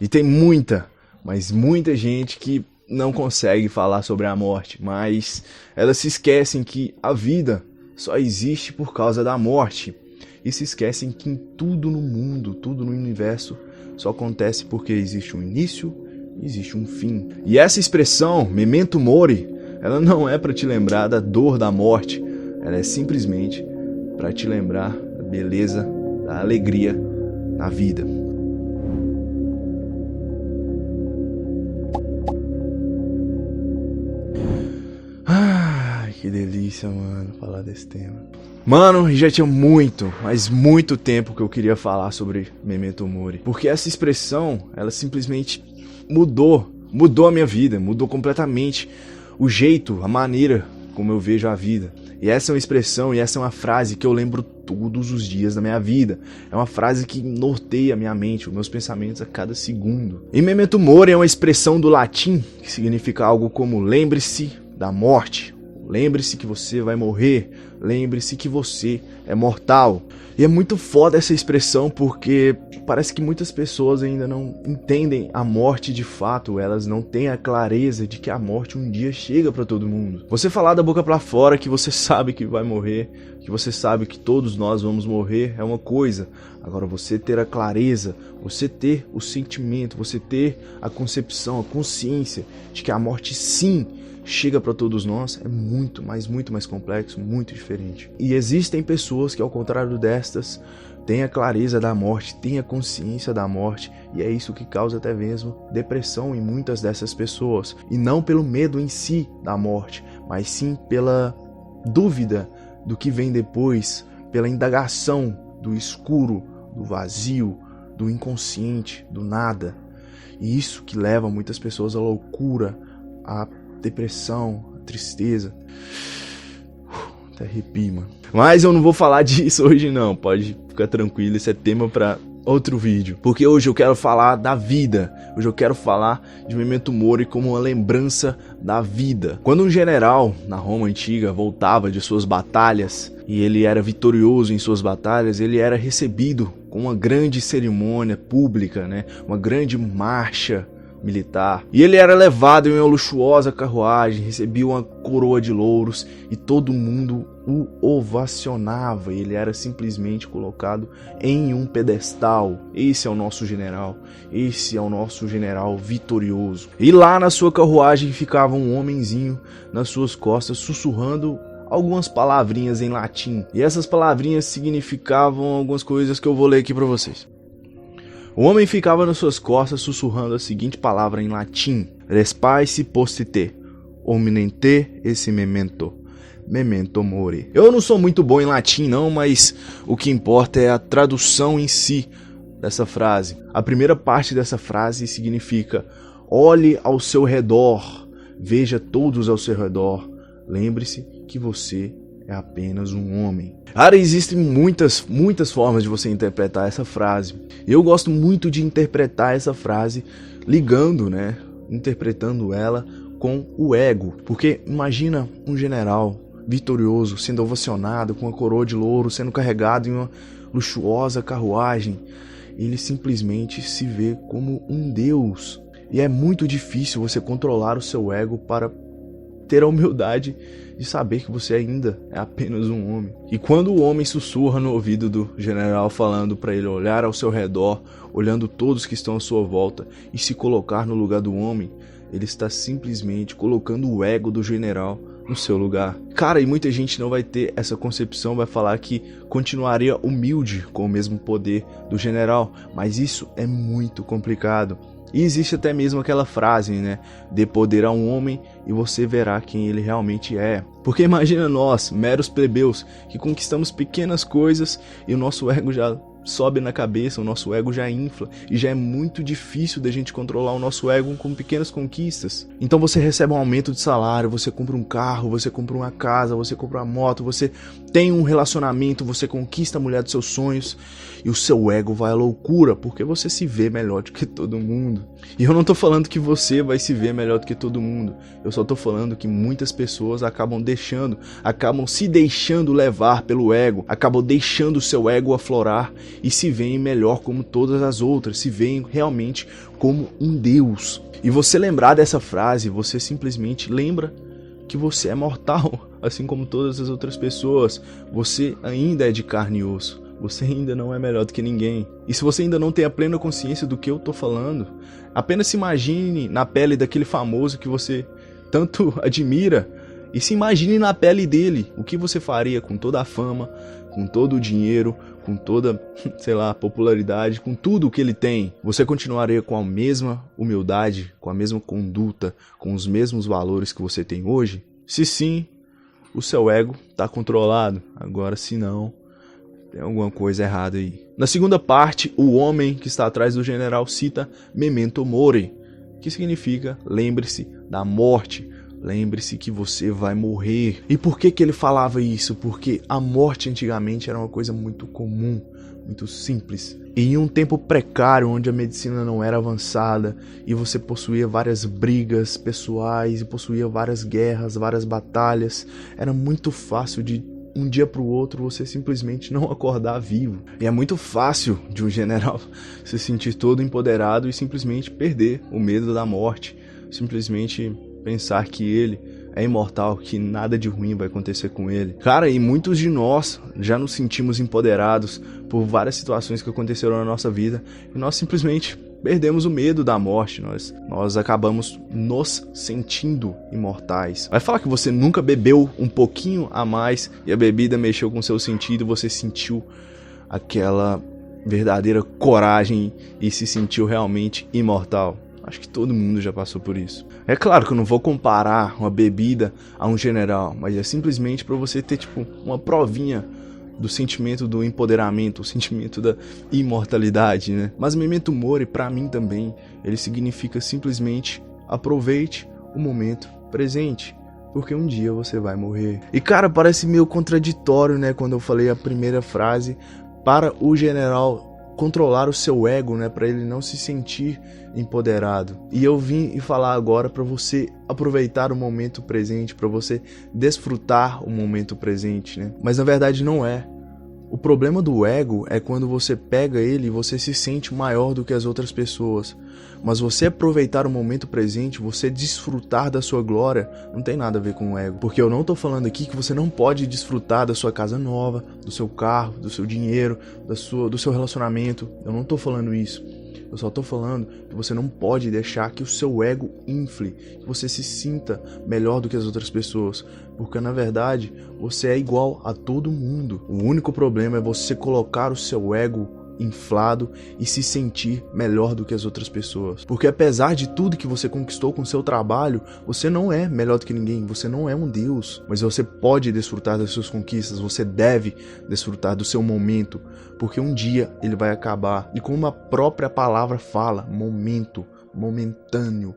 E tem muita, mas muita gente que não consegue falar sobre a morte, mas elas se esquecem que a vida só existe por causa da morte. E se esquecem que em tudo no mundo, tudo no universo, só acontece porque existe um início e existe um fim. E essa expressão, memento mori, ela não é para te lembrar da dor da morte, ela é simplesmente para te lembrar da beleza, da alegria na vida. Ai, que delícia, mano, falar desse tema. Mano, já tinha muito, mas muito tempo que eu queria falar sobre memento mori. Porque essa expressão, ela simplesmente mudou a minha vida, mudou completamente o jeito, a maneira como eu vejo a vida. E essa é uma expressão e essa é uma frase que eu lembro todos os dias da minha vida. É uma frase que norteia a minha mente, os meus pensamentos a cada segundo. E memento mori é uma expressão do latim que significa algo como lembre-se da morte. Lembre-se que você vai morrer. Lembre-se que você é mortal. E é muito foda essa expressão porque parece que muitas pessoas ainda não entendem a morte de fato. Elas não têm a clareza de que a morte um dia chega pra todo mundo. Você falar da boca pra fora que você sabe que vai morrer, que você sabe que todos nós vamos morrer é uma coisa. Agora você ter a clareza, você ter o sentimento, você ter a concepção, a consciência de que a morte sim chega para todos nós é muito mais complexo, muito diferente. E existem pessoas que, ao contrário destas, têm a clareza da morte, têm a consciência da morte, e é isso que causa até mesmo depressão em muitas dessas pessoas. E não pelo medo em si da morte, mas sim pela dúvida do que vem depois, pela indagação do escuro, do vazio, do inconsciente, do nada. E isso que leva muitas pessoas à loucura, à depressão, a tristeza. Até arrepio, mano. Mas eu não vou falar disso hoje não, pode ficar tranquilo, esse é tema pra outro vídeo. Porque hoje eu quero falar da vida, hoje eu quero falar de memento mori como uma lembrança da vida. Quando um general na Roma antiga voltava de suas batalhas e ele era vitorioso em suas batalhas, ele era recebido com uma grande cerimônia pública, né? Uma grande marcha militar. E ele era levado em uma luxuosa carruagem, recebia uma coroa de louros e todo mundo o ovacionava. Ele era simplesmente colocado em um pedestal. Esse é o nosso general. Esse é o nosso general vitorioso. E lá na sua carruagem ficava um homenzinho nas suas costas sussurrando algumas palavrinhas em latim. E essas palavrinhas significavam algumas coisas que eu vou ler aqui para vocês. O homem ficava nas suas costas sussurrando a seguinte palavra em latim: Respace post te, hominem te esse memento, memento mori. Eu não sou muito bom em latim não, mas o que importa é a tradução em si dessa frase. A primeira parte dessa frase significa: olhe ao seu redor, veja todos ao seu redor, lembre-se que você é apenas um homem. Cara, existem muitas formas de você interpretar essa frase. Eu gosto muito de interpretar essa frase ligando, né? Interpretando ela com o ego. Porque imagina um general vitorioso sendo ovacionado com uma coroa de louro, sendo carregado em uma luxuosa carruagem. Ele simplesmente se vê como um deus. E é muito difícil você controlar o seu ego para ter a humildade de saber que você ainda é apenas um homem. E quando o homem sussurra no ouvido do general falando para ele olhar ao seu redor, olhando todos que estão à sua volta e se colocar no lugar do homem, ele está simplesmente colocando o ego do general no seu lugar. Cara, e muita gente não vai ter essa concepção, vai falar que continuaria humilde com o mesmo poder do general, mas isso é muito complicado. E existe até mesmo aquela frase, né? Dê poder a um homem e você verá quem ele realmente é. Porque imagina nós, meros plebeus, que conquistamos pequenas coisas e o nosso ego já sobe na cabeça, o nosso ego já infla. E já é muito difícil da gente controlar o nosso ego com pequenas conquistas. Então você recebe um aumento de salário, você compra um carro, você compra uma casa, você compra uma moto, você tem um relacionamento, você conquista a mulher dos seus sonhos e o seu ego vai à loucura, porque você se vê melhor do que todo mundo. E eu não tô falando que você vai se ver melhor do que todo mundo, eu só tô falando que muitas pessoas acabam se deixando levar pelo ego, acabam deixando o seu ego aflorar e se veem melhor como todas as outras, se veem realmente como um Deus. E você lembrar dessa frase, você simplesmente lembra que você é mortal, assim como todas as outras pessoas. Você ainda é de carne e osso. Você ainda não é melhor do que ninguém. E se você ainda não tem a plena consciência do que eu tô falando, apenas se imagine na pele daquele famoso que você tanto admira e se imagine na pele dele. O que você faria com toda a fama, com todo o dinheiro, com toda, sei lá, popularidade, com tudo o que ele tem? Você continuaria com a mesma humildade, com a mesma conduta, com os mesmos valores que você tem hoje? Se sim, o seu ego está controlado. Agora, se não, tem alguma coisa errada aí. Na segunda parte, o homem que está atrás do general cita Memento Mori, que significa lembre-se da morte, lembre-se que você vai morrer. E por que ele falava isso? Porque a morte antigamente era uma coisa muito comum, muito simples. E em um tempo precário, onde a medicina não era avançada, e você possuía várias brigas pessoais, e possuía várias guerras, várias batalhas, era muito fácil de um dia para o outro você simplesmente não acordar vivo. E é muito fácil de um general se sentir todo empoderado e simplesmente perder o medo da morte, simplesmente pensar que ele é imortal, que nada de ruim vai acontecer com ele. Cara, e muitos de nós já nos sentimos empoderados por várias situações que aconteceram na nossa vida e nós simplesmente perdemos o medo da morte, nós acabamos nos sentindo imortais. Vai falar que você nunca bebeu um pouquinho a mais e a bebida mexeu com seu sentido e você sentiu aquela verdadeira coragem e se sentiu realmente imortal? Acho que todo mundo já passou por isso. É claro que eu não vou comparar uma bebida a um general, mas é simplesmente para você ter tipo uma provinha do sentimento do empoderamento, o sentimento da imortalidade, né? Mas Memento Mori, pra mim também, ele significa simplesmente aproveite o momento presente, porque um dia você vai morrer. E cara, parece meio contraditório, né, quando eu falei a primeira frase, para o general controlar o seu ego, né, para ele não se sentir empoderado. E eu vim e falar agora para você aproveitar o momento presente, para você desfrutar o momento presente, né? Mas na verdade não é. O problema do ego é quando você pega ele e você se sente maior do que as outras pessoas. Mas você aproveitar o momento presente, você desfrutar da sua glória, não tem nada a ver com o ego. Porque eu não tô falando aqui que você não pode desfrutar da sua casa nova, do seu carro, do seu dinheiro, do seu relacionamento. Eu não tô falando isso. Eu só tô falando que você não pode deixar que o seu ego infle, que você se sinta melhor do que as outras pessoas, porque na verdade você é igual a todo mundo. O único problema é você colocar o seu ego inflado e se sentir melhor do que as outras pessoas. Porque apesar de tudo que você conquistou com seu trabalho, você não é melhor do que ninguém, você não é um deus, mas você pode desfrutar das suas conquistas, você deve desfrutar do seu momento, porque um dia ele vai acabar. E como a própria palavra fala, momento, momentâneo,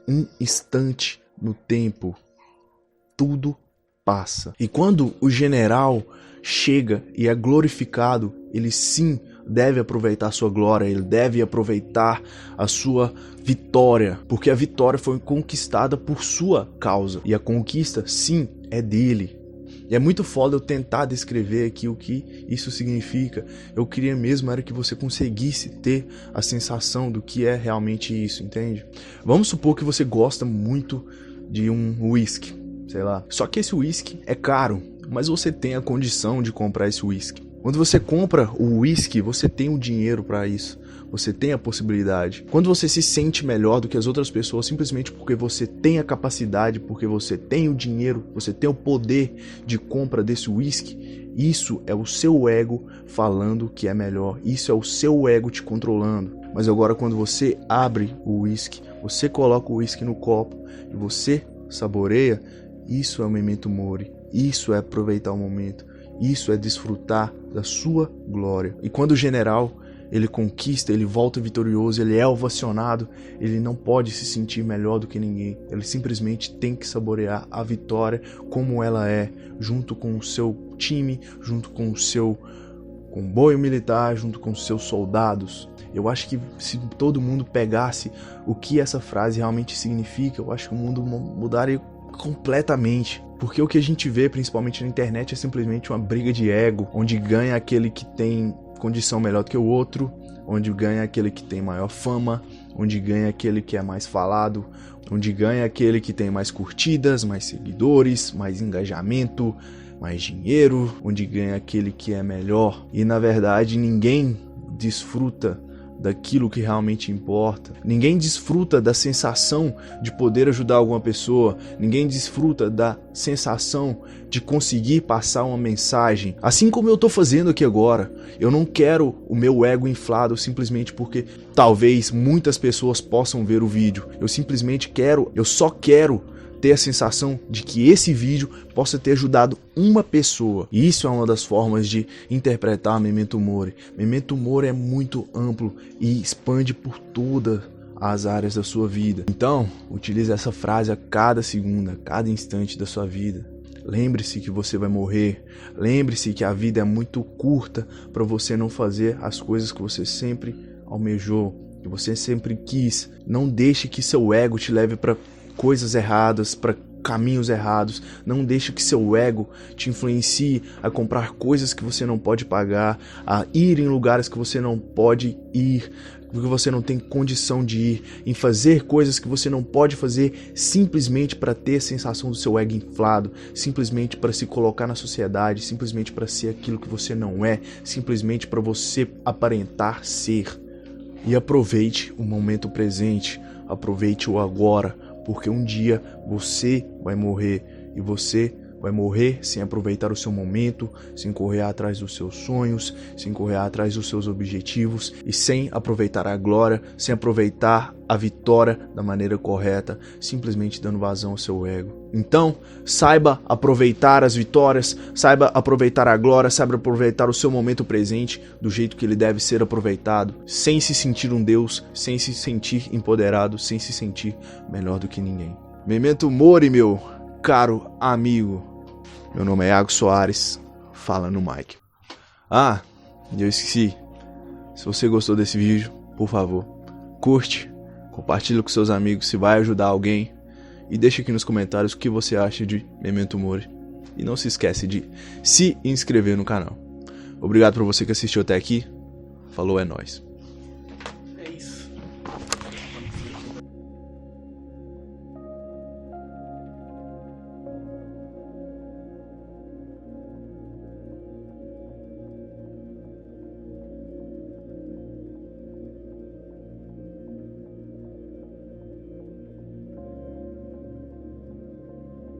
um instante no tempo, tudo passa. E quando o general chega e é glorificado, ele sim deve aproveitar a sua glória, ele deve aproveitar a sua vitória, porque a vitória foi conquistada por sua causa, e a conquista sim é dele. E é muito foda eu tentar descrever aqui o que isso significa. Eu queria mesmo era que você conseguisse ter a sensação do que é realmente isso, entende? Vamos supor que você gosta muito de um whisky, sei lá. Só que esse whisky é caro, mas você tem a condição de comprar esse whisky. Quando você compra o whisky, você tem o dinheiro para isso. Você tem a possibilidade. Quando você se sente melhor do que as outras pessoas, simplesmente porque você tem a capacidade, porque você tem o dinheiro, você tem o poder de compra desse whisky, isso é o seu ego falando que é melhor. Isso é o seu ego te controlando. Mas agora quando você abre o whisky, você coloca o whisky no copo e você saboreia, isso é o Memento Mori. Isso é aproveitar o momento. Isso é desfrutar da sua glória. E quando o general ele conquista, ele volta vitorioso, ele é ovacionado, ele não pode se sentir melhor do que ninguém. Ele simplesmente tem que saborear a vitória como ela é, junto com o seu time, junto com o seu comboio militar, junto com os seus soldados. Eu acho que se todo mundo pegasse o que essa frase realmente significa, eu acho que o mundo mudaria completamente. Porque o que a gente vê, principalmente na internet, é simplesmente uma briga de ego, onde ganha aquele que tem condição melhor do que o outro, onde ganha aquele que tem maior fama, onde ganha aquele que é mais falado, onde ganha aquele que tem mais curtidas, mais seguidores, mais engajamento, mais dinheiro, onde ganha aquele que é melhor. E na verdade ninguém desfruta daquilo que realmente importa. Ninguém desfruta da sensação de poder ajudar alguma pessoa. Ninguém desfruta da sensação de conseguir passar uma mensagem. Assim como eu tô fazendo aqui agora. Eu não quero o meu ego inflado simplesmente porque talvez muitas pessoas possam ver o vídeo. Eu só quero ter a sensação de que esse vídeo possa ter ajudado uma pessoa. E isso é uma das formas de interpretar Memento Mori. Memento Mori é muito amplo e expande por todas as áreas da sua vida. Então, utilize essa frase a cada segundo, a cada instante da sua vida. Lembre-se que você vai morrer. Lembre-se que a vida é muito curta para você não fazer as coisas que você sempre almejou, que você sempre quis. Não deixe que seu ego te leve para coisas erradas, para caminhos errados. Não deixe que seu ego te influencie a comprar coisas que você não pode pagar, a ir em lugares que você não pode ir, porque você não tem condição de ir, em fazer coisas que você não pode fazer simplesmente para ter a sensação do seu ego inflado, simplesmente para se colocar na sociedade, simplesmente para ser aquilo que você não é, simplesmente para você aparentar ser. E aproveite o momento presente, aproveite o agora, porque um dia você vai morrer e você vai morrer sem aproveitar o seu momento, sem correr atrás dos seus sonhos, sem correr atrás dos seus objetivos e sem aproveitar a glória, sem aproveitar a vitória da maneira correta, simplesmente dando vazão ao seu ego. Então, saiba aproveitar as vitórias, saiba aproveitar a glória, saiba aproveitar o seu momento presente do jeito que ele deve ser aproveitado, sem se sentir um Deus, sem se sentir empoderado, sem se sentir melhor do que ninguém. Memento Mori, meu caro amigo. Meu nome é Iago Soares, fala no mic. Ah, eu esqueci. Se você gostou desse vídeo, por favor, curte, compartilha com seus amigos se vai ajudar alguém e deixa aqui nos comentários o que você acha de Memento Mori. E não se esquece de se inscrever no canal. Obrigado por você que assistiu até aqui. Falou, é nóis.